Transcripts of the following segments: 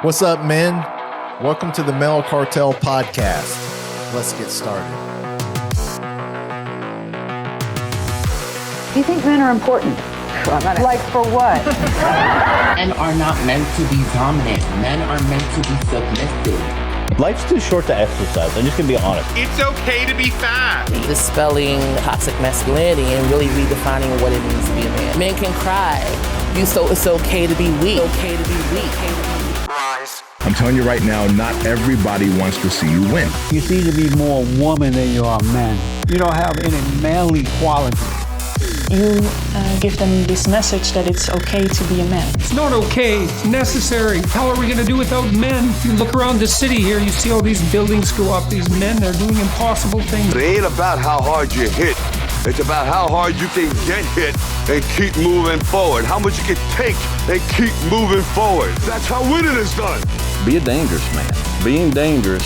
What's up, men? Welcome to the Male Cartel podcast. Let's get started. Do you think men are important? Like for what? Men are not meant to be dominant. Men are meant to be submissive. Life's too short to exercise. I'm just going to be honest. It's okay to be fat. Dispelling toxic masculinity and really redefining what it means to be a man. Men can cry. So it's okay to be weak. It's okay to be weak. I'm telling you right now, not everybody wants to see you win. You seem to be more woman than you are man. You don't have any manly qualities. You give them this message that it's okay to be a man. It's not okay, it's necessary. How are we going to do without men? You look around the city here, you see all these buildings go up, these men, they're doing impossible things. It ain't about how hard you hit. It's about how hard you can get hit and keep moving forward. How much you can take and keep moving forward. That's how winning is done. Be a dangerous man. Being dangerous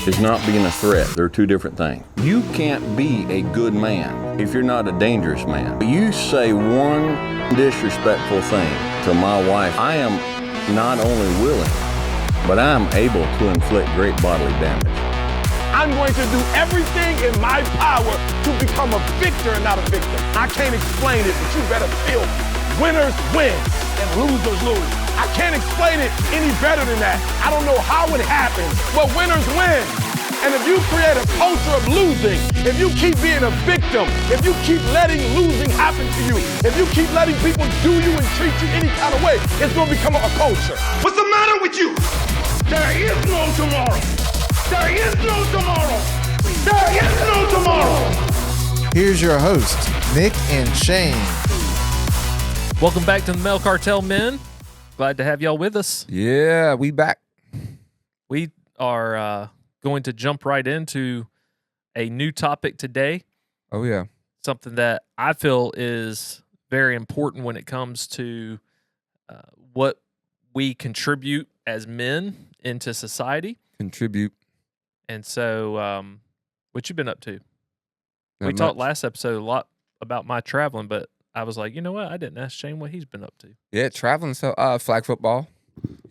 is not being a threat. They're two different things. You can't be a good man if you're not a dangerous man. You say one disrespectful thing to my wife, I am not only willing, but I'm able to inflict great bodily damage. I'm going to do everything in my power to become a victor and not a victim. I can't explain it, but you better feel me. Winners win and losers lose. I can't explain it any better than that. I don't know how it happens, but winners win. And if you create a culture of losing, if you keep being a victim, if you keep letting losing happen to you, if you keep letting people do you and treat you any kind of way, it's going to become a culture. What's the matter with you? There is no tomorrow. There is no tomorrow. There is no tomorrow. Here's your host, Nick and Shane. Welcome back to the Male Cartel, men. Glad to have y'all with us. Yeah, we back. We are going to jump right into a new topic today. Oh, yeah. Something that I feel is very important when it comes to what we contribute as men into society. Contribute. And so, what you been up to? Not we talked much. last episode a lot about my traveling, but I was like, you know what? I didn't ask Shane what he's been up to. Yeah, traveling. So, flag football.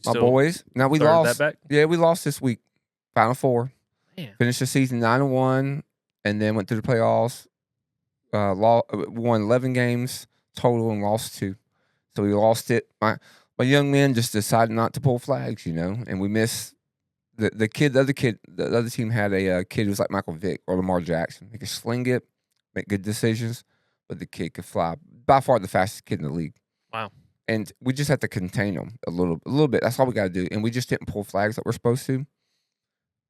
My Still boys. Now we started lost. that back? Yeah, we lost this week. Final four. Man. Finished the season 9-1, and then went through the playoffs. Won 11 games total and lost 2. So we lost it. My young men just decided not to pull flags, and we missed the other team had a kid who was like Michael Vick or Lamar Jackson. He could sling it, make good decisions, but the kid could fly. By far the fastest kid in the league. Wow. And we just have to contain them a little bit. That's all we got to do. And we just didn't pull flags that we're supposed to.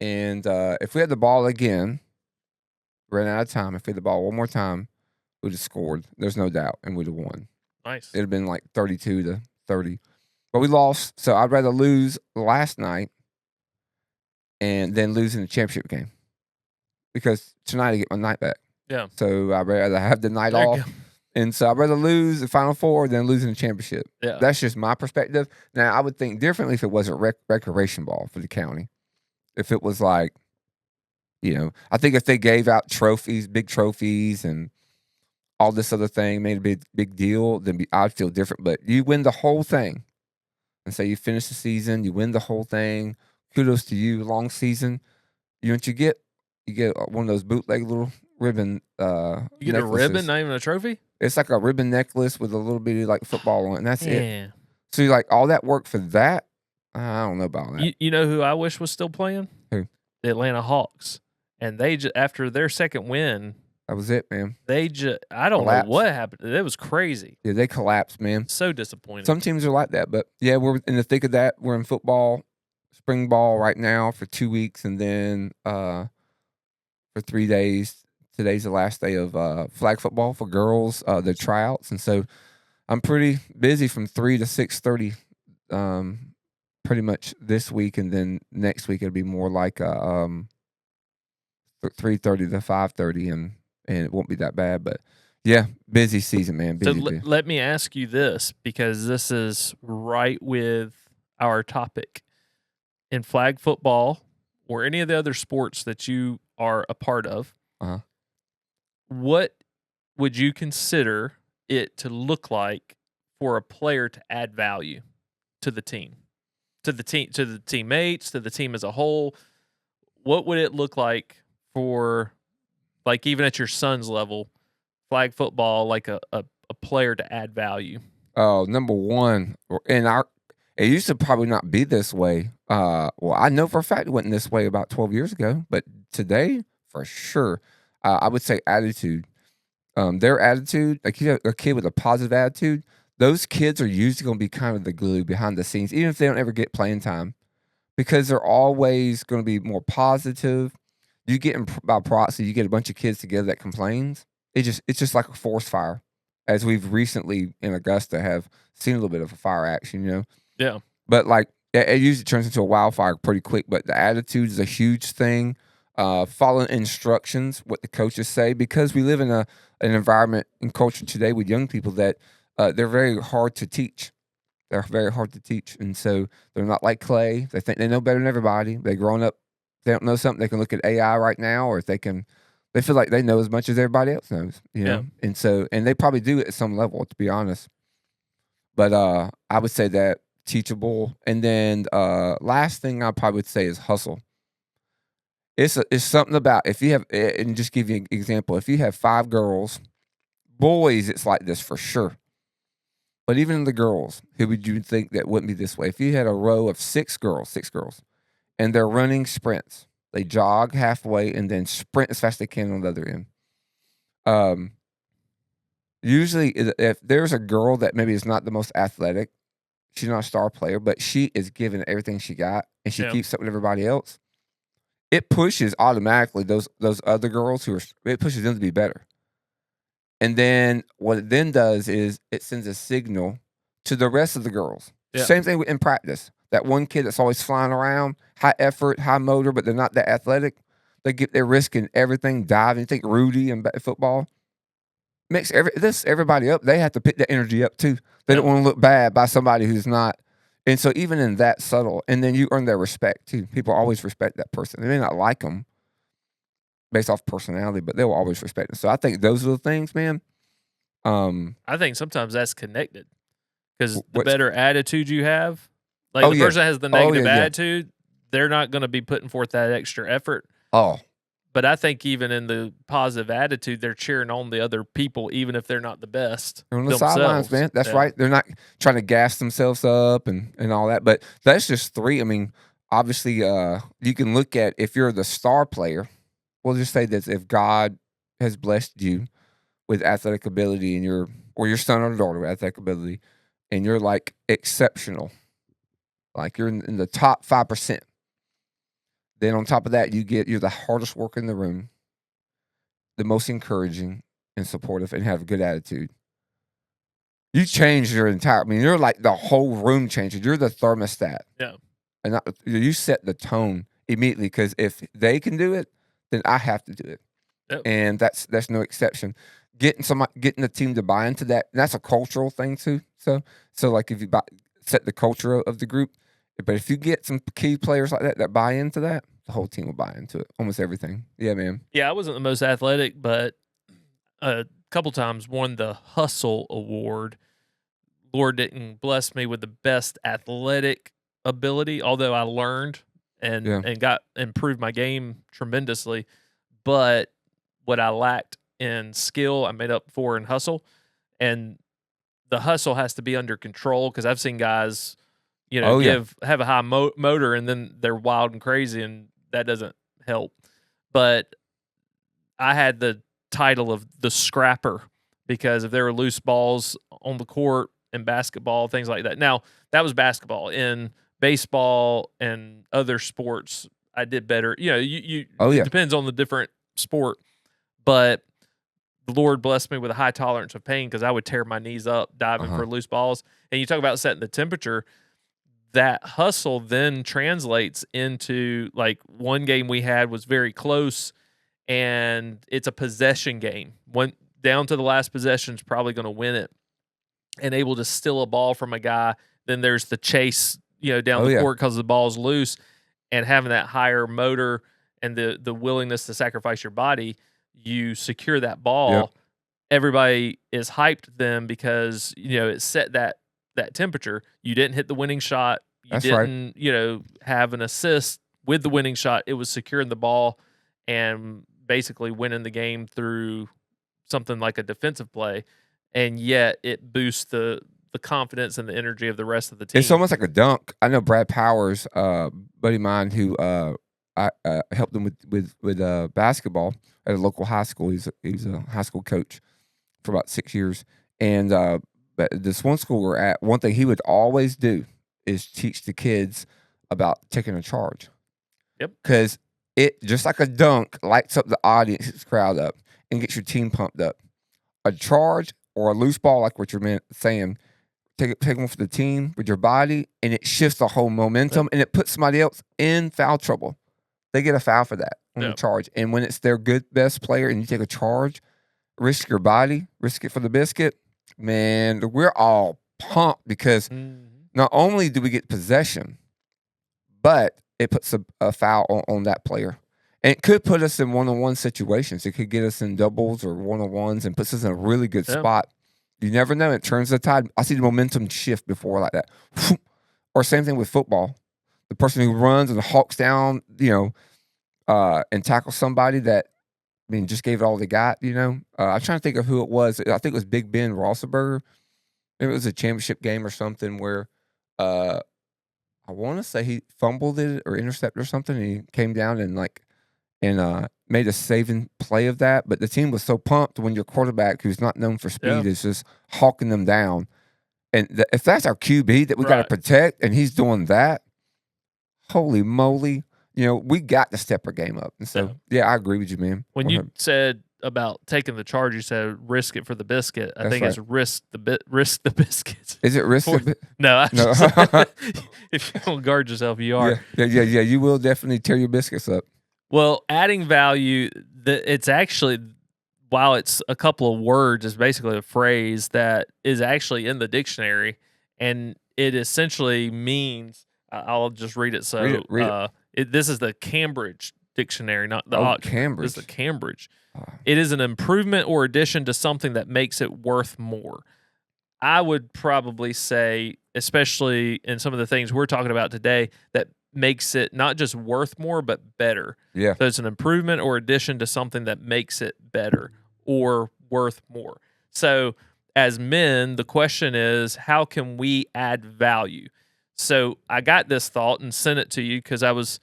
And if we had the ball again, ran out of time. If we had the ball one more time, we'd have scored. There's no doubt. And we'd have won. Nice. It'd have been like 32-30. But we lost. So I'd rather lose last night and then lose in the championship game. Because tonight I get my night back. Yeah. So I'd rather have the night There you off. go. And so I'd rather lose the Final Four than losing the championship. Yeah. That's just my perspective. Now, I would think differently if it wasn't recreation ball for the county. If it was like, I think if they gave out trophies, big trophies, and all this other thing, made a big deal, then I'd feel different. But you win the whole thing. And so you finish the season, you win the whole thing. Kudos to you, long season. You know what you get? You get one of those bootleg little ribbon You get necklaces. a ribbon, not even a trophy? It's like a ribbon necklace with a little bitty like football on it, and that's Yeah. it. So you're like, all that work for that? I don't know about that. You know who I wish was still playing? Who? The Atlanta Hawks. And they after their second win, That was it, man. I don't Collapsed. know what happened. It was crazy. Yeah, they collapsed, man. So disappointing. Some teams are like that, but yeah, we're in the thick of that. We're in football, spring ball right now for 2 weeks, and then for 3 days. Today's the last day of flag football for girls, the tryouts, and so I'm pretty busy from 3 to 6:30, pretty much this week, and then next week it'll be more like 3:30 to 5:30, and it won't be that bad, but yeah, busy season, man. Busy, So let me ask you this, because this is right with our topic. In flag football or any of the other sports that you are a part of, what would you consider it to look like for a player to add value? to the team, to the teammates, to the team as a whole? What would it look like for, like, even at your son's level, flag football, like a player to add value? Oh, number one, it used to probably not be this way. Well, I know for a fact it wasn't this way about 12 years ago, but today, for sure, I would say attitude. Their attitude, like a kid with a positive attitude, those kids are usually going to be kind of the glue behind the scenes, even if they don't ever get playing time, because they're always going to be more positive. You get by proxy, you get a bunch of kids together that complains. It's just like a forest fire, as we've recently in Augusta have seen a little bit of a fire action, Yeah. But like it usually turns into a wildfire pretty quick. But the attitude is a huge thing. Following instructions, what the coaches say, because we live in an environment and culture today with young people that they're very hard to teach. They're very hard to teach, and so they're not like Clay. They think they know better than everybody. They grown up. They don't know something. They can look at AI right now, or they feel like they know as much as everybody else knows. Yeah. And they probably do at some level, to be honest. But I would say that teachable, and then last thing I probably would say is hustle. It's something about, if you have, and just give you an example, if you have 5 girls, boys, it's like this for sure. But even the girls, who would you think that wouldn't be this way? If you had a row of 6 girls, and they're running sprints, they jog halfway and then sprint as fast as they can on the other end. Usually, if there's a girl that maybe is not the most athletic, she's not a star player, but she is giving everything she got, and she keeps up with everybody else, it pushes automatically those other girls it pushes them to be better. And then what it then does is it sends a signal to the rest of the girls. Yeah. Same thing in practice. That one kid that's always flying around, high effort, high motor, but they're not that athletic. They're risking everything, diving. You think Rudy in football makes everybody up. They have to pick that energy up too. They don't want to look bad by somebody who's not. And so even in that subtle, and then you earn their respect too. People always respect that person. They may not like them based off personality, but they'll always respect them. So I think those are the things, man. I think sometimes that's connected, because the better attitude you have, like the person that has the negative attitude, they're not going to be putting forth that extra effort. Oh. But I think even in the positive attitude, they're cheering on the other people, even if they're not the best. They're on the sidelines, man. That's right. They're not trying to gas themselves up and all that. But that's just 3. I mean, obviously, you can look at, if you're the star player, we'll just say that if God has blessed you with athletic ability, and or your son or daughter with athletic ability, and you're like exceptional, like you're in the top 5%. Then on top of that, you're the hardest worker in the room, the most encouraging and supportive, and have a good attitude. You change your entire. I mean, you're like the whole room changes. You're the thermostat. Yeah, and you set the tone immediately, because if they can do it, then I have to do it. Yep. And that's no exception. Getting the team to buy into that, that's a cultural thing too. So like if you set the culture of the group, but if you get some key players like that buy into that, the whole team will buy into it. Almost everything. Yeah, man. Yeah, I wasn't the most athletic, but a couple times won the Hustle Award. Lord didn't bless me with the best athletic ability, although I learned and improved my game tremendously. But what I lacked in skill, I made up for in hustle. And the hustle has to be under control, because I've seen guys, have a high motor, and then they're wild and crazy, and that doesn't help. But I had the title of the scrapper, because if there were loose balls on the court in basketball, things like that. Now, that was basketball. In baseball and other sports, I did better. It depends on the different sport. But the Lord blessed me with a high tolerance of pain, because I would tear my knees up diving for loose balls. And you talk about setting the temperature. That hustle then translates into, like, one game we had was very close, and it's a possession game. One down to the last possession is probably going to win it, and able to steal a ball from a guy. Then there's the chase, down the court because the ball's loose, and having that higher motor and the willingness to sacrifice your body, you secure that ball. Yep. Everybody is hyped then, because it set that that temperature. You didn't hit the winning shot. You That's right. didn't, have an assist with the winning shot. It was securing the ball and basically winning the game through something like a defensive play. And yet it boosts the confidence and the energy of the rest of the team. It's almost like a dunk. I know Brad Powers, buddy of mine, who I helped him with basketball at a local high school. He's a high school coach for about 6 years. And but this one school we're at, one thing he would always do is teach the kids about taking a charge. Yep. Because it, just like a dunk, lights up the audience, crowd up, and gets your team pumped up. A charge or a loose ball, like what you're saying, take one for the team with your body, and it shifts the whole momentum, and it puts somebody else in foul trouble. They get a foul for that on the charge. And when it's their best player and you take a charge, risk your body, risk it for the biscuit, man, we're all pumped because not only do we get possession, but it puts a foul on that player. And it could put us in one-on-one situations. It could get us in doubles or one-on-ones and puts us in a really good spot. You never know. It turns the tide. I see the momentum shift before like that. Or same thing with football. The person who runs and hawks down, and tackles somebody that, just gave it all they got, I'm trying to think of who it was. I think it was Big Ben Roethlisberger. Maybe it was a championship game or something where I want to say he fumbled it or intercepted or something, and he came down and made a saving play of that. But the team was so pumped when your quarterback, who's not known for speed, is just hawking them down. And if that's our QB that we got to protect, and he's doing that, holy moly, we got to step our game up. And so, I agree with you, man. When you said about taking the charge, you said risk it for the biscuit. I think it's risk the biscuits. Is it risk? No. If you don't guard yourself, you are. Yeah. You will definitely tear your biscuits up. Well, adding value, it's actually, while it's a couple of words, it's basically a phrase that is actually in the dictionary, and it essentially means, I'll just read it. So read it. This is the Cambridge dictionary, not the Cambridge. This is the Cambridge. It is an improvement or addition to something that makes it worth more. I would probably say, especially in some of the things we're talking about today, that makes it not just worth more, but better. Yeah. So it's an improvement or addition to something that makes it better or worth more. So as men, the question is, how can we add value? So I got this thought and sent it to you because I was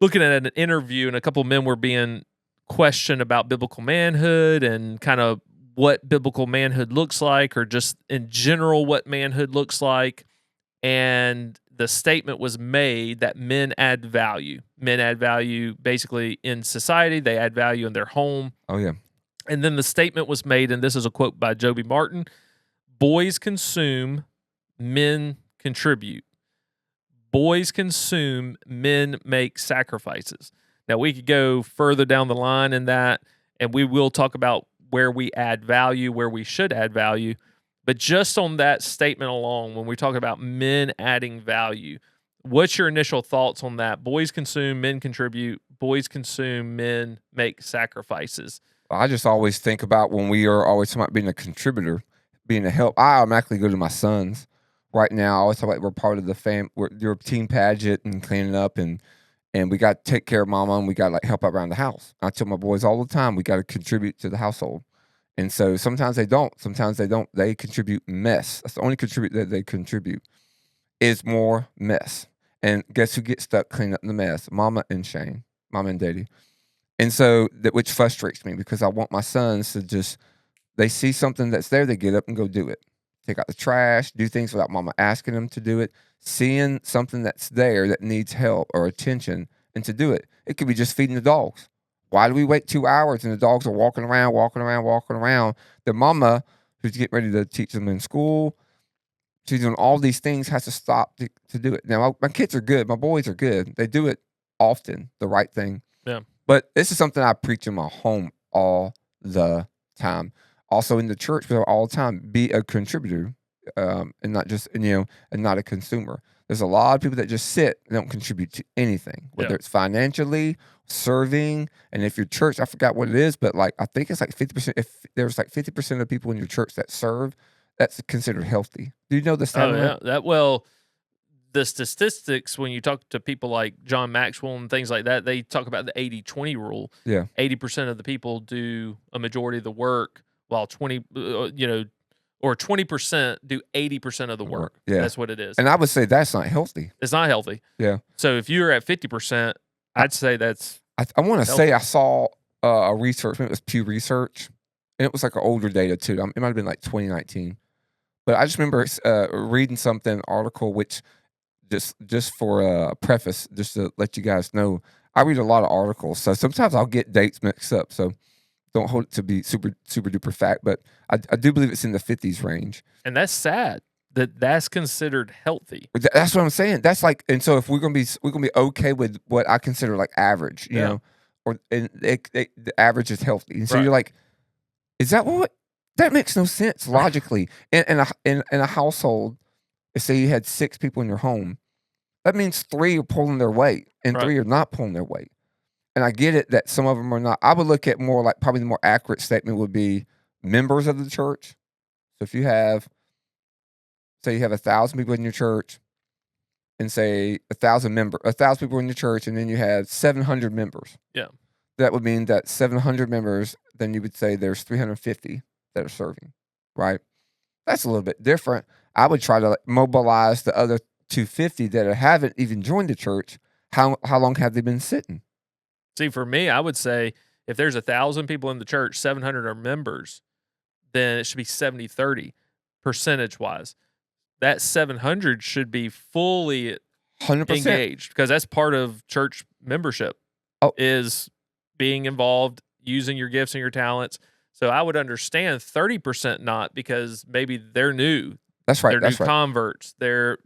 looking at an interview and a couple of men were being questioned about biblical manhood and kind of what biblical manhood looks like, or just in general what manhood looks like. And the statement was made that men add value. Men add value basically in society. They add value in their home. Oh, yeah. And then the statement was made, and this is a quote by Joby Martin: boys consume, men contribute. Boys consume, men make sacrifices. Now, we could go further down the line in that, and we will talk about where we add value, where we should add value. But just on that statement alone, when we talk about men adding value, what's your initial thoughts on that? Boys consume, men contribute. Boys consume, men make sacrifices. I just always think about when we are always talking about being a contributor, being a help. I automatically go to my sons. Right now, I always talk about we're part of the we're team pageant and cleaning up, and we got to take care of mama, and we got to help out around the house. I tell my boys all the time, we got to contribute to the household. And so sometimes they don't. Sometimes they don't. They contribute mess. That's the only contribute that they contribute is more mess. And guess who gets stuck cleaning up the mess? Mama and Shane, mama and daddy. And so which frustrates me because I want my sons to they see something that's there, they get up and go do it. Take out the trash, do things without mama asking them to do it. Seeing something that's there that needs help or attention and to do it. It could be just feeding the dogs. Why do we wait 2 hours and the dogs are walking around? The mama, who's getting ready to teach them in school, she's doing all these things, has to stop to do it. Now, my kids are good. My boys are good. They do it often, the right thing. Yeah. But this is something I preach in my home all the time. Also in the church, all the time, be a contributor and not just, and not a consumer. There's a lot of people that just sit and don't contribute to anything, whether it's financially, serving, and if your church, I forgot what it is, but I think it's 50%. If there's 50% of people in your church that serve, that's considered healthy. Do you know the stat? Oh yeah, the statistics when you talk to people like John Maxwell and things like that, they talk about the 80-20 rule. Yeah, 80% of the people do a majority of the work, while 20% do 80% of the work. Yeah, that's what it is. And I would say that's not healthy. It's not healthy. Yeah. So if you're at 50%, I'd say that's. I want to say I saw a research. It was Pew Research, and it was like an older data too. It might have been like 2019, but I just remember reading something article which. Just for a preface, just to let you guys know, I read a lot of articles, so sometimes I'll get dates mixed up. So don't hold it to be super duper fact, but I do believe it's in the 50s range. And that's sad that's considered healthy. That's what I'm saying. That's like, and so if we're gonna be okay with what I consider like average, you know, or the average is healthy, and so you're like, is that what? That makes no sense logically. In a household. Say you had 6 people in your home, that means 3 are pulling their weight and 3 are not pulling their weight. And I get it that some of them are not. I would look at more like probably the more accurate statement would be members of the church. So if you have, say you have 1,000 people in your church and say 1,000 people in your church, and then you have 700 members. Yeah. That would mean that 700 members, then you would say there's 350 that are serving, right? That's a little bit different. I would try to mobilize the other 250 that haven't even joined the church. How long have they been sitting? See, for me, I would say if there's 1,000 people in the church, 700 are members, then it should be 70-30 percentage-wise. That 700 should be fully 100% engaged because that's part of church membership is being involved, using your gifts and your talents. So I would understand 30% not because maybe they're new. That's right. They're new converts. And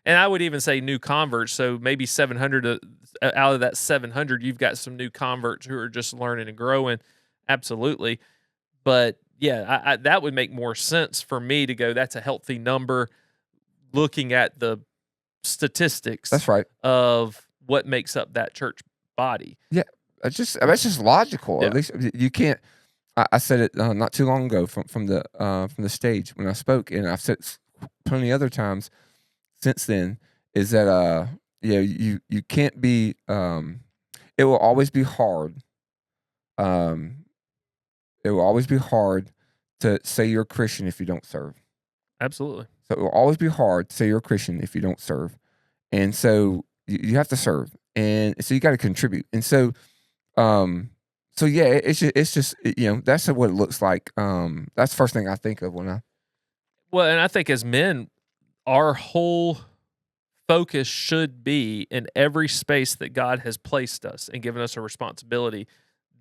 I would even say new converts. So maybe 700 out of that 700, you've got some new converts who are just learning and growing. Absolutely. But yeah, that would make more sense for me to go, that's a healthy number looking at the statistics. That's right. Of what makes up that church body. Yeah. That's just logical. Yeah. At least you can't. I said it not too long ago from the stage when I spoke, and I've said it plenty other times since then. Is that you can't be. It will always be hard. It will always be hard to say you're a Christian if you don't serve. Absolutely. So it will always be hard to say you're a Christian if you don't serve, and so you have to serve, and so you got to contribute, and so. So yeah, it's just that's what it looks like. That's the first thing I think of when I. Well, and I think as men, our whole focus should be in every space that God has placed us and given us a responsibility.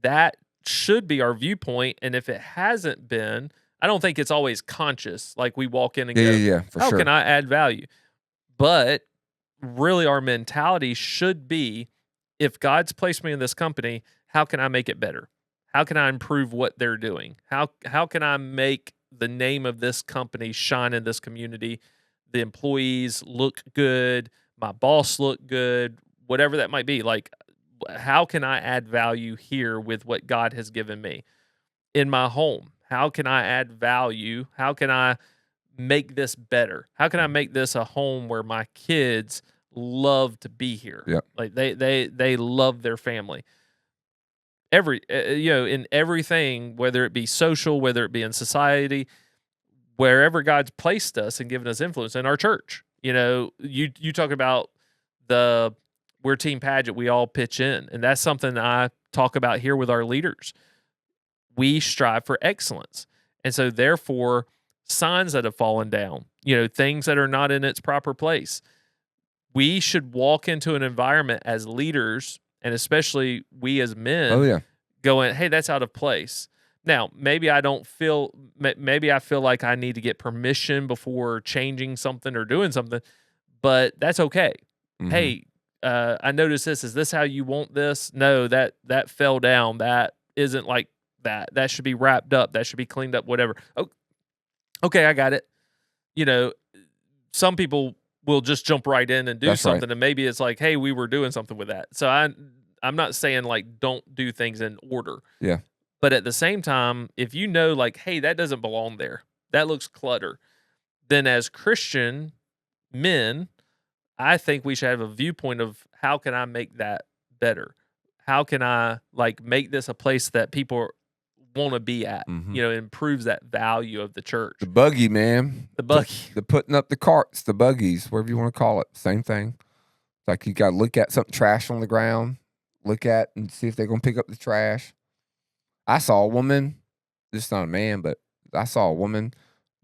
That should be our viewpoint, and if it hasn't been, I don't think it's always conscious. Like we walk in and go, for "How sure. can I add value?" But really, our mentality should be, if God's placed me in this company, how can I make it better? How can I improve what they're doing? How can I make the name of this company shine in this community? The employees look good, my boss look good, whatever that might be. Like, how can I add value here with what God has given me? In my home, how can I add value? How can I make this better? How can I make this a home where my kids love to be here? Yep. Like they love their family. In everything, whether it be social, whether it be in society, wherever God's placed us and given us influence in our church. You talk about we're Team Pageant, we all pitch in, and that's something I talk about here with our leaders. We strive for excellence, and so therefore, signs that have fallen down, things that are not in its proper place. We should walk into an environment as leaders, and especially we as men, going, "Hey, that's out of place." Now, maybe I feel like I need to get permission before changing something or doing something, but that's okay. Mm-hmm. Hey, I noticed this. Is this how you want this? No, that fell down. That isn't like that. That should be wrapped up. That should be cleaned up, whatever. Oh, okay, I got it. Some people will just jump right in and do something, right. And maybe it's like, hey, we were doing something with that. So I'm not saying like don't do things in order. Yeah. But at the same time, if like, hey, that doesn't belong there. That looks clutter. Then as Christian men, I think we should have a viewpoint of how can I make that better? How can I like make this a place that people want to be at? You know, improves that value of the church. The buggy, man. The buggy. The putting up the carts, the buggies, whatever you want to call it. Same thing. It's like you got to look at something trash on the ground, look at and see if they're going to pick up the trash. I saw a woman, this is not a man, but I saw a woman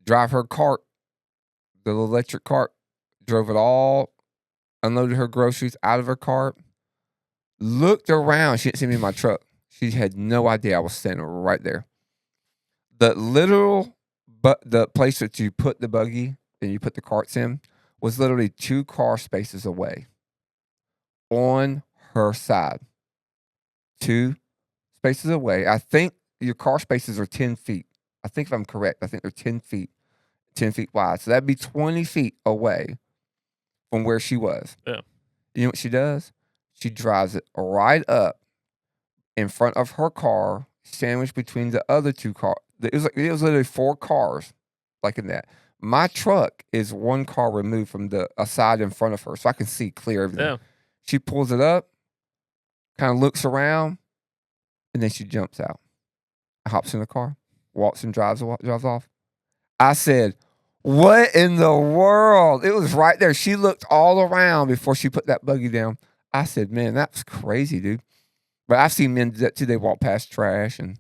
drive her cart, the little electric cart, drove it all, unloaded her groceries out of her cart, looked around. She didn't see me in my truck. She had no idea I was standing right there. The place that you put the buggy and you put the carts in was literally 2 car spaces away on her side. 2 spaces away. I think your car spaces are 10 feet. I think if I'm correct, I think they're 10 feet wide. So that'd be 20 feet away from where she was. Yeah. You know what she does? She drives it right up in front of her car, sandwiched between the other 2 cars. It was literally 4 cars, like in that. My truck is 1 car removed from a side in front of her, so I can see clear everything. Yeah. She pulls it up, kind of looks around, and then she jumps out. Hops in the car, walks and drives off. I said, what in the world? It was right there. She looked all around before she put that buggy down. I said, man, that's crazy, dude. But I've seen men do that too. They walk past trash, and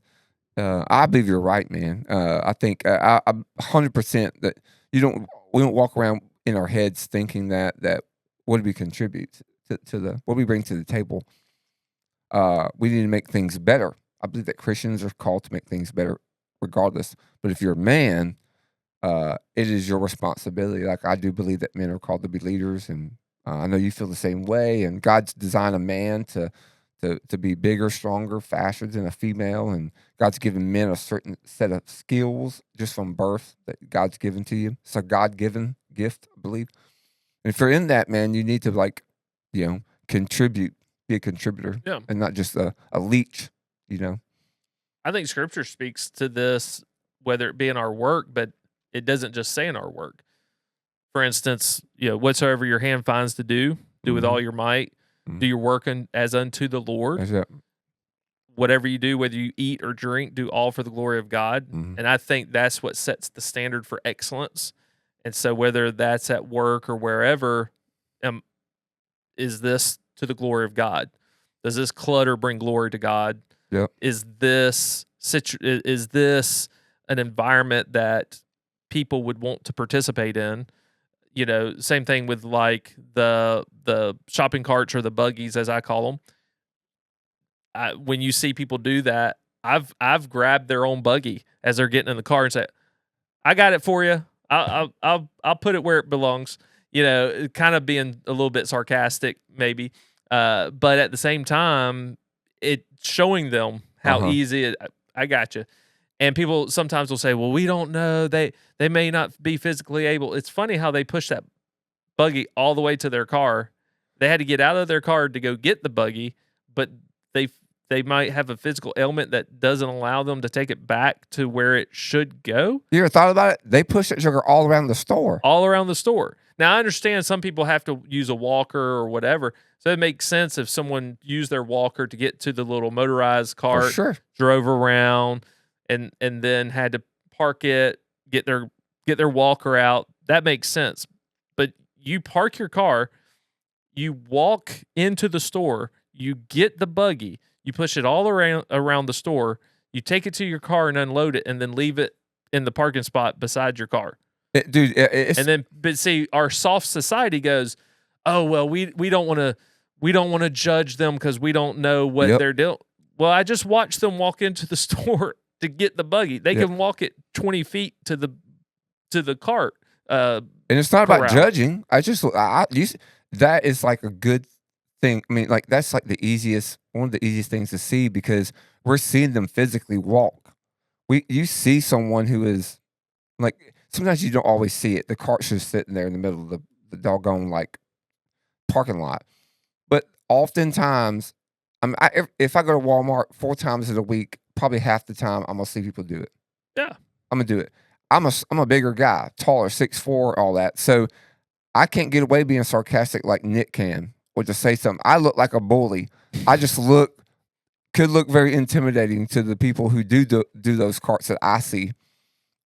I believe you're right, man. I think I'm 100% that we don't walk around in our heads thinking that what do we contribute to what do we bring to the table? We need to make things better. I believe that Christians are called to make things better regardless. But if you're a man, it is your responsibility. Like I do believe that men are called to be leaders, and I know you feel the same way. And God's designed a man to be bigger, stronger, faster than a female, and God's given men a certain set of skills just from birth that God's given to you. It's a God-given gift, I believe. And if you're in that, man, you need to contribute, be a contributor, and not just a leech. I think Scripture speaks to this, whether it be in our work, but it doesn't just say in our work. For instance, whatsoever your hand finds to do with all your might. Do your work as unto the Lord. Whatever you do, whether you eat or drink, do all for the glory of God. And I think that's what sets the standard for excellence. And so whether that's at work or wherever, is this to the glory of God? Does this clutter bring glory to God? Yep. Is this an environment that people would want to participate in? Same thing with like the shopping carts or the buggies, as I call them. When you see people do that, I've grabbed their own buggy as they're getting in the car and said, "I got it for you. I'll put it where it belongs." Kind of being a little bit sarcastic, maybe, but at the same time, it showing them how easy it. I got you. And people sometimes will say, well, we don't know. They may not be physically able. It's funny how they push that buggy all the way to their car. They had to get out of their car to go get the buggy, but they might have a physical ailment that doesn't allow them to take it back to where it should go. You ever thought about it? They push that sugar all around the store. All around the store. Now, I understand some people have to use a walker or whatever, so it makes sense if someone used their walker to get to the little motorized cart, drove around, and then had to park it, get their walker out. That makes sense. But you park your car, you walk into the store, you get the buggy, you push it all around the store, you take it to your car and unload it, and then leave it in the parking spot beside your car. But see, our soft society goes, oh well, we don't want to judge them because we don't know what they're doing. Well, I just watched them walk into the store to get the buggy. They can walk it 20 feet to the cart. And it's not about judging. That is like a good thing. I mean, like that's like one of the easiest things to see because we're seeing them physically walk. You see someone who is like, sometimes you don't always see it. The cart's just sitting there in the middle of the doggone like parking lot. But oftentimes, if I go to Walmart 4 times in a week, probably half the time I'm gonna see people do it. Yeah, I'm gonna do it. I'm a bigger guy, taller, 6'4", all that. So I can't get away being sarcastic like Nick can, or to say something. I look like a bully. I just could look very intimidating to the people who do those carts that I see.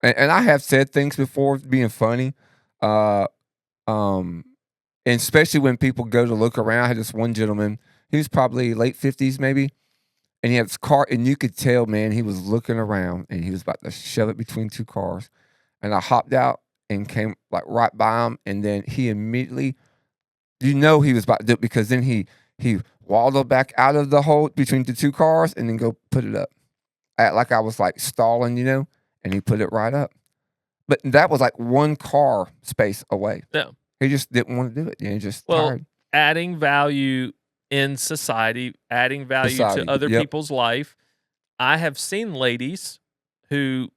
And I have said things before being funny. And especially when people go to look around. I had this one gentleman, he was probably late 50s maybe, and he had this cart, and you could tell, man, he was looking around, and he was about to shove it between two cars. And I hopped out and came like right by him, and then he immediately, he was about to do it, because then he waddled back out of the hole between the two cars and then go put it up. Act like I was like stalling, and he put it right up. But that was like one car space away. Yeah. He just didn't want to do it. He just tired. Adding value in society, adding value to other people's life. I have seen ladies who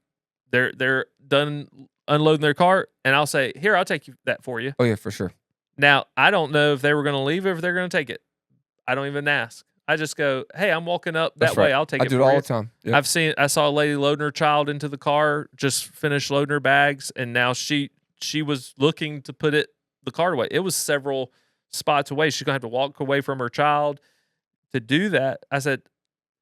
they're done unloading their cart, and I'll say, "Here, I'll take that for you." Oh yeah, for sure. Now, I don't know if they were going to leave or if they're going to take it. I don't even ask. I just go, "Hey, I'm walking up that way. I'll take it." I do it all the time. Yep. I saw a lady loading her child into the car, just finished loading her bags, and now she was looking to put the cart away. It was several spots away. She's gonna have to walk away from her child to do that. I said,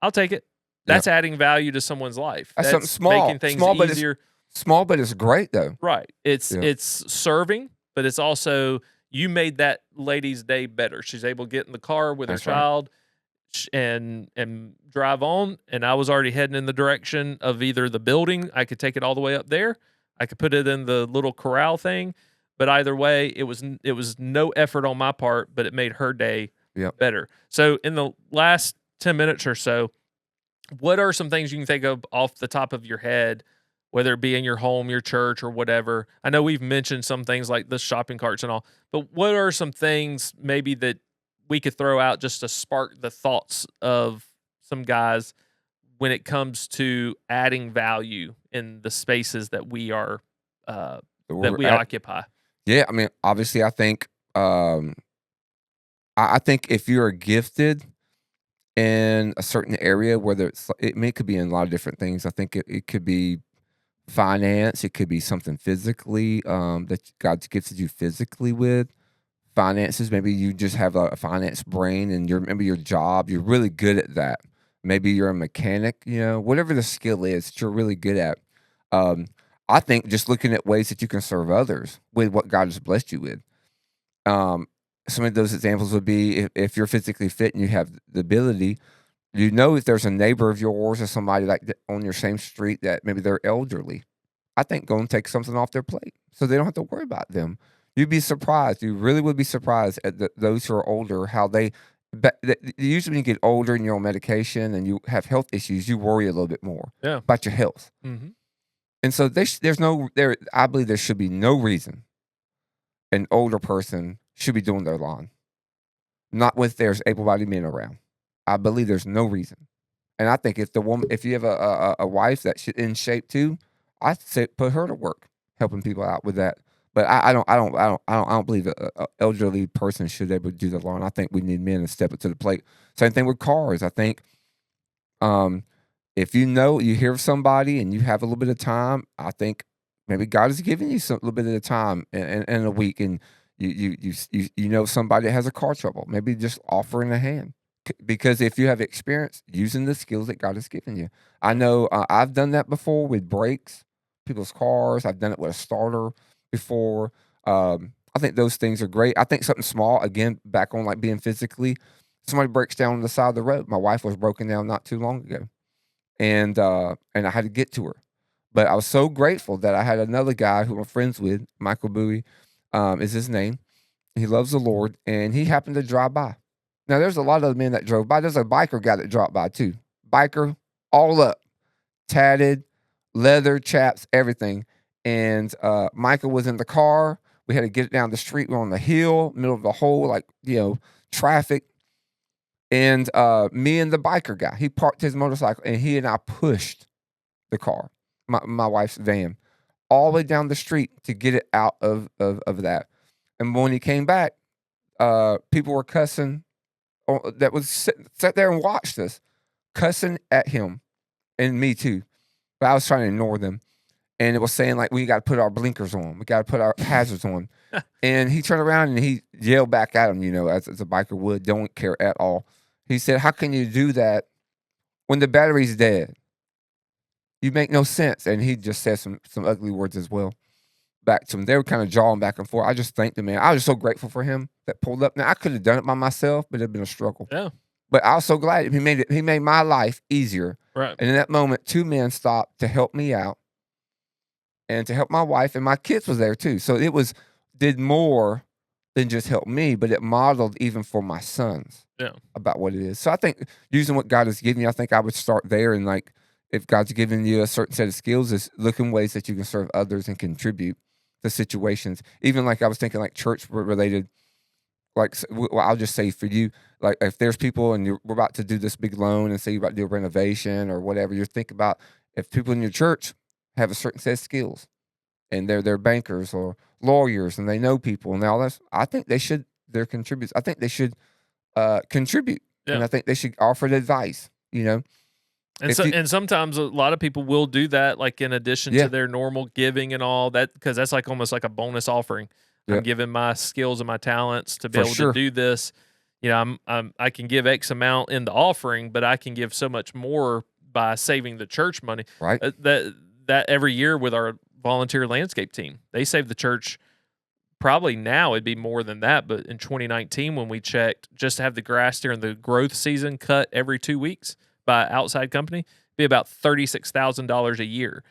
"I'll take it." That's adding value to someone's life. That's something small, making things easier. Small, but it's great though. Right. It's serving, but it's also, you made that lady's day better. She's able to get in the car with her child and drive on. And I was already heading in the direction of either the building. I could take it all the way up there. I could put it in the little corral thing. But either way, it was no effort on my part, but it made her day better. So in the last 10 minutes or so, what are some things you can think of off the top of your head, whether it be in your home, your church, or whatever? I know we've mentioned some things like the shopping carts and all, but what are some things maybe that we could throw out just to spark the thoughts of some guys when it comes to adding value in the spaces that we are occupy? Yeah, I mean, obviously, I think I think if you're gifted in a certain area, whether it could be in a lot of different things. I think it could be finance. It could be something physically that God's gifted you physically with. Finances, maybe you just have a finance brain, and maybe your job, you're really good at that. Maybe you're a mechanic, whatever the skill is that you're really good at. I think just looking at ways that you can serve others with what God has blessed you with. Some of those examples would be if you're physically fit and you have the ability, if there's a neighbor of yours or somebody like on your same street that maybe they're elderly, I think go and take something off their plate so they don't have to worry about them. You'd be surprised. You really would be surprised at those who are older, how usually when you get older and you're on medication and you have health issues, you worry a little bit more about your health. Mm-hmm. And so I believe there should be no reason an older person should be doing their lawn, not when there's able-bodied men around. I believe there's no reason. And I think if you have a wife that's in shape too, I say put her to work helping people out with that. But I don't believe an elderly person should be able to do the lawn. I think we need men to step up to the plate. Same thing with cars. I think if you hear of somebody and you have a little bit of time, I think maybe God is giving you a little bit of time in a week, and you know somebody that has a car trouble. Maybe just offering a hand, because if you have experience using the skills that God has given you, I know I've done that before with brakes, people's cars. I've done it with a starter before. I think those things are great. I think something small, again, back on like being physically, somebody breaks down on the side of the road. My wife was broken down not too long ago, and I had to get to her. But I was so grateful that I had another guy who I'm friends with, Michael Bowie is his name. He loves the Lord, and he happened to drive by. Now, there's a lot of men that drove by. There's a biker guy that dropped by too. Biker, all up, tatted, leather chaps, everything. And Michael was in the car. We had to get it down the street. We're on the hill, middle of the whole, traffic. And me and the biker guy, he parked his motorcycle, and he and I pushed the car, my wife's van, all the way down the street to get it out of that. And when he came back, people were cussing that was sat there and watched us, cussing at him and me too. But I was trying to ignore them. and it was saying like, we got to put our blinkers on, we got to put our hazards on. And he turned around and he yelled back at him, as a biker would, don't care at all. He said, how can you do that when the battery's dead? You make no sense. And he just said some ugly words as well back to him. They were kind of jawing back and forth. I just thanked the man. I was so grateful for him that pulled up. Now, I could have done it by myself, but it'd been a struggle. Yeah. But I was so glad he made my life easier. Right. And in that moment, 2 men stopped to help me out and to help my wife, and my kids was there too. So it did more than just help me, but it modeled even for my sons about what it is. So I think using what God has given you, I think I would start there. And like, if God's given you a certain set of skills, is looking ways that you can serve others and contribute to situations. Even like I was thinking like church related, like, well, I'll just say for you, like if there's people and we're about to do this big loan and say you're about to do a renovation or whatever, you're thinking about if people in your church have a certain set of skills and they're bankers or lawyers and they know people and all that, I think they should, their contributors, I think they should contribute. Yeah. And I think they should offer advice, And sometimes a lot of people will do that, like in addition to their normal giving and all that, because that's like almost like a bonus offering. I'm giving my skills and my talents to be able to do this. I can give X amount in the offering, but I can give so much more by saving the church money. Right. That every year with our volunteer landscape team, they save the church. Probably now it'd be more than that, but in 2019 when we checked, just to have the grass during the growth season cut every 2 weeks by an outside company, be about $36,000 a year.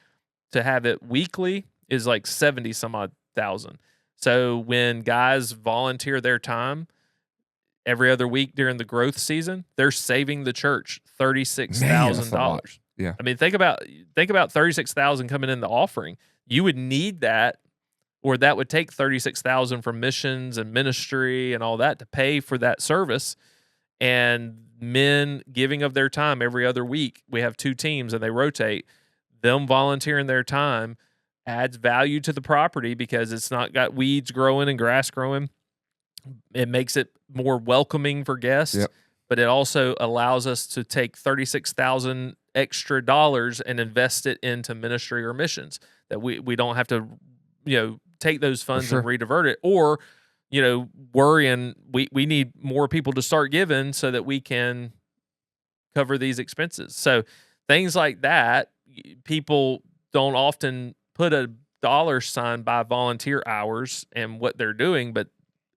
To have it weekly is like 70 some odd thousand. So when guys volunteer their time every other week during the growth season, they're saving the church $36,000. Yeah. I mean, think about $36,000 coming in the offering. You would need that, or that would take $36,000 from missions and ministry and all that to pay for that service. And men giving of their time every other week. We have 2 teams and they rotate. Them volunteering their time adds value to the property because it's not got weeds growing and grass growing. It makes it more welcoming for guests, but it also allows us to take $36,000 extra dollars and invest it into ministry or missions, that we don't have to, take those funds and redivert it, or worrying we need more people to start giving so that we can cover these expenses. So things like that, people don't often put a dollar sign by volunteer hours and what they're doing, but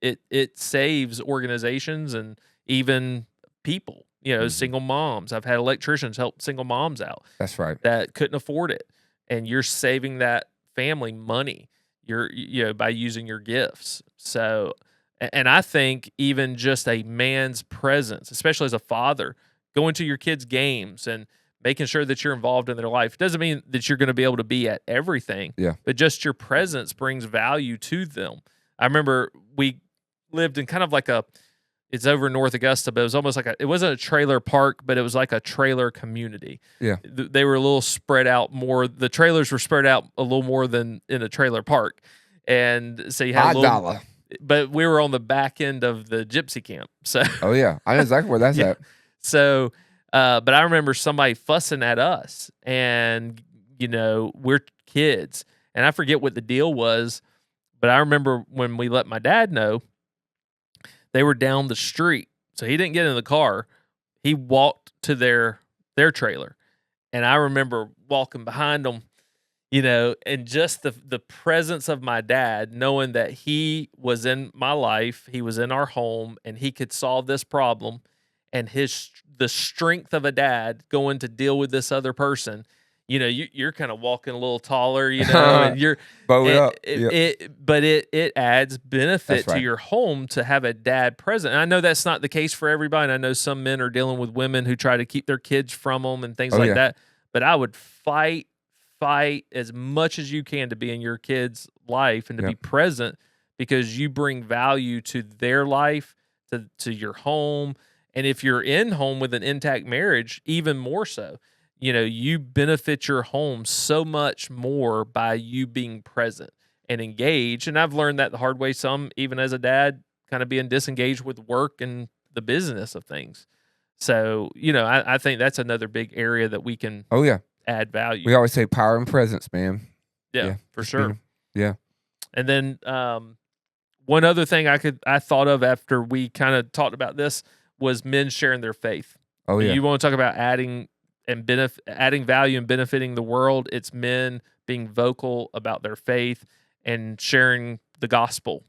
it saves organizations and even people, single moms. I've had electricians help single moms out. That's right. That couldn't afford it. And you're saving that family money. You're, by using your gifts. So, and I think even just a man's presence, especially as a father, going to your kids' games and making sure that you're involved in their life, doesn't mean that you're going to be able to be at everything. Yeah. But just your presence brings value to them. I remember we lived in kind of like it's over North Augusta, but it was almost like it wasn't a trailer park, but it was like a trailer community. Yeah. They were a little spread out more. The trailers were spread out a little more than in a trailer park. And so you had $5. But we were on the back end of the gypsy camp. So oh yeah, I know exactly where that's at. So, but I remember somebody fussing at us, and we're kids, and I forget what the deal was, but I remember when we let my dad know, they were down the street, so he didn't get in the car. He walked to their trailer, and I remember walking behind them, and just the presence of my dad, knowing that he was in my life, he was in our home, and he could solve this problem, and the strength of a dad going to deal with this other person. You're kind of walking a little taller, and you're bowed up. But it adds benefit to your home to have a dad present. And I know that's not the case for everybody. And I know some men are dealing with women who try to keep their kids from them and things like that. But I would fight as much as you can to be in your kid's life and to be present, because you bring value to their life, to your home. And if you're in home with an intact marriage, even more so. You benefit your home so much more by you being present and engaged. And I've learned that the hard way, some, even as a dad, kind of being disengaged with work and the business of things. So, I think that's another big area that we can add value. We always say power and presence, man. Yeah, for sure. Yeah. And then one other thing I thought of after we kind of talked about this was men sharing their faith. Oh yeah. You want to talk about adding value and benefiting the world? It's men being vocal about their faith and sharing the gospel.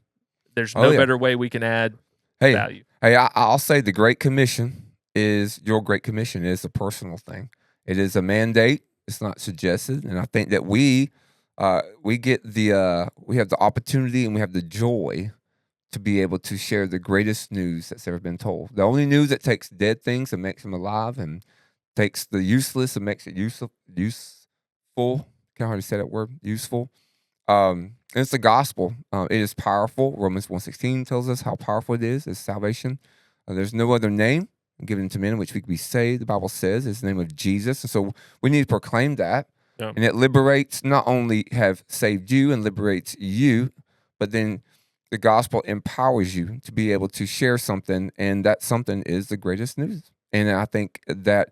There's no better way we can add value. Hey, I'll say the Great Commission is your Great Commission. It is a personal thing. It is a mandate. It's not suggested, and I think that we get we have the opportunity and we have the joy to be able to share the greatest news that's ever been told. The only news that takes dead things and makes them alive, and takes the useless and makes it useful. Can't hardly say that word. Useful. It's the gospel. It is powerful. Romans 1:16 tells us how powerful it is. It's salvation. There's no other name given to men in which we can be saved. The Bible says it's the name of Jesus. And so we need to proclaim that. Yeah. And it liberates, not only have saved you and liberates you, but then the gospel empowers you to be able to share something. And that something is the greatest news. And I think that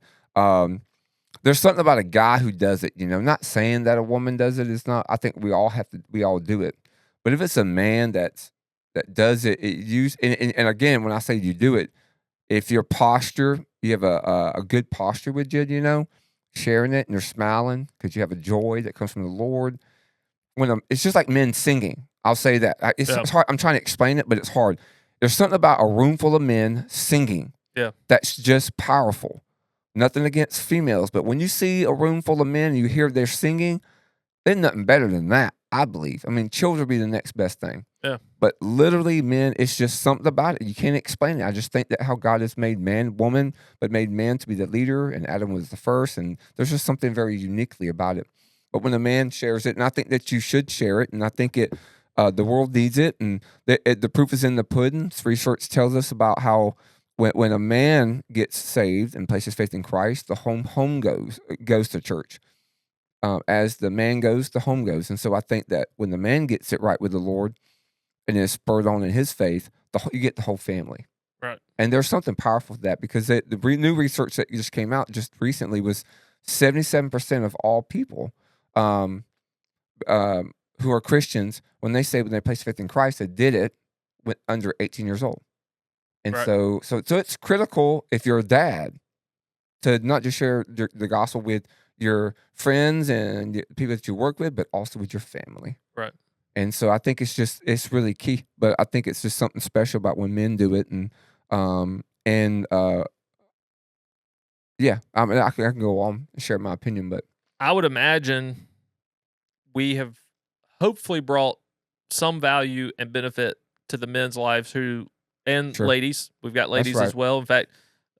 there's something about a guy who does it, not saying that a woman does it. It's not, I think we all do it. But if it's a man that does it, and again, when I say you do it, if your posture, you have a good posture with you, sharing it and you're smiling because you have a joy that comes from the Lord. It's just like men singing. I'll say that. It's hard. I'm trying to explain it, but it's hard. There's something about a room full of men singing that's just powerful. Nothing against females, but when you see a room full of men and you hear they're singing, there's nothing better than that, I believe. I mean, children would be the next best thing. Yeah. But literally, men, it's just something about it. You can't explain it. I just think that how God has made man, woman, but made man to be the leader, and Adam was the first, and there's just something very uniquely about it. But when a man shares it, and I think that you should share it, and I think the world needs it, and the proof is in the pudding. Research tells us about how when a man gets saved and places faith in Christ, the home goes to church. As the man goes, the home goes. And so I think that when the man gets it right with the Lord and is spurred on in his faith, you get the whole family. Right. And there's something powerful to that, because the new research that just came out just recently was 77% of all people who are Christians, when they place faith in Christ, they did it under 18 years old. And so it's critical, if you're a dad, to not just share the gospel with your friends and the people that you work with, but also with your family. Right. And so I think it's really key. But I think it's just something special about when men do it. And yeah, I mean, I can go on and share my opinion, but I would imagine we have hopefully brought some value and benefit to the men's lives and ladies. We've got ladies as well. In fact,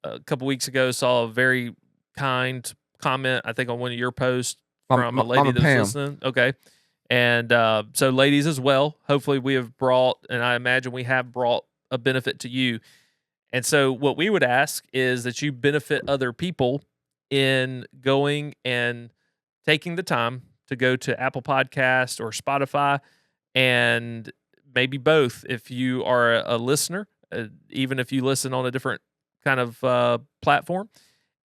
a couple weeks ago, saw a very kind comment, I think, on one of your posts from a lady that's listening. Okay. And so ladies as well, hopefully we have brought, and I imagine we have brought, a benefit to you. And so what we would ask is that you benefit other people in going and taking the time to go to Apple Podcast or Spotify, and maybe both if you are a listener, even if you listen on a different kind of platform,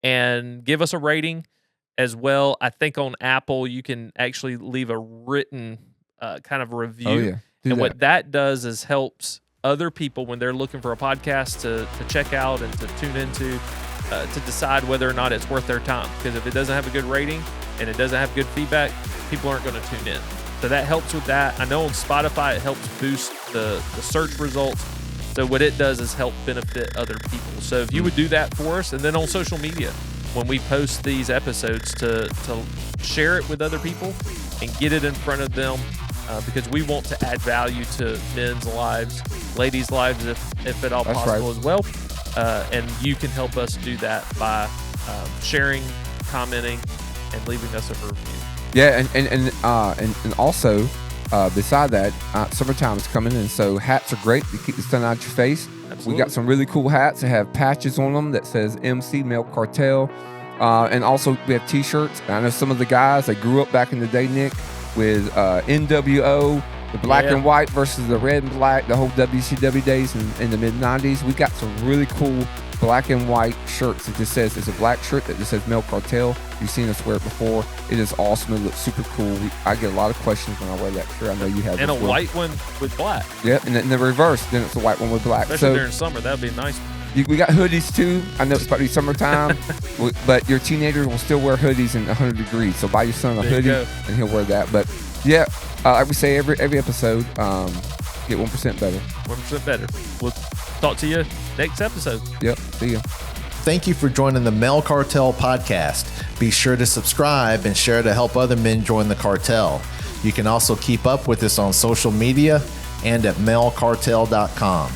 and give us a rating as well. I think on Apple you can actually leave a written kind of review. Oh, yeah. And what that does is helps other people when they're looking for a podcast to check out and to tune into, to decide whether or not it's worth their time. Because if it doesn't have a good rating and it doesn't have good feedback, people aren't going to tune in. So that helps with that. I know on Spotify it helps boost the search results. So what it does is help benefit other people. So if you would do that for us, and then on social media, when we post these episodes, to share it with other people and get it in front of them, because we want to add value to men's lives, ladies' lives, if at all possible as well. And you can help us do that by sharing, commenting, and leaving us a review. Yeah, and also, beside that, summertime is coming, and so hats are great to keep the sun out of your face. Absolutely. We got some really cool hats that have patches on them that says MC, Male Cartel. And also we have t-shirts. I know some of the guys, they grew up back in the day, Nick, with NWO The black and white versus the red and black, the whole WCW days in the mid-90s. We got some really cool black and white shirts that just says, it's a black shirt that just says Male Cartel. You've seen us wear it before. It is awesome. It looks super cool. I get a lot of questions when I wear that shirt. I know you have. And a white one with black. Yep, and in the reverse, then it's a white one with black. Especially during summer, that'd be nice. We got hoodies too. I know it's about to be summertime, but your teenager will still wear hoodies in 100 degrees. So buy your son a hoodie and he'll wear that. But yeah, like we say every episode, get 1% better. 1% better. We'll talk to you next episode. Yep. See ya. Thank you for joining the Male Cartel podcast. Be sure to subscribe and share to help other men join the cartel. You can also keep up with us on social media and at malecartel.com.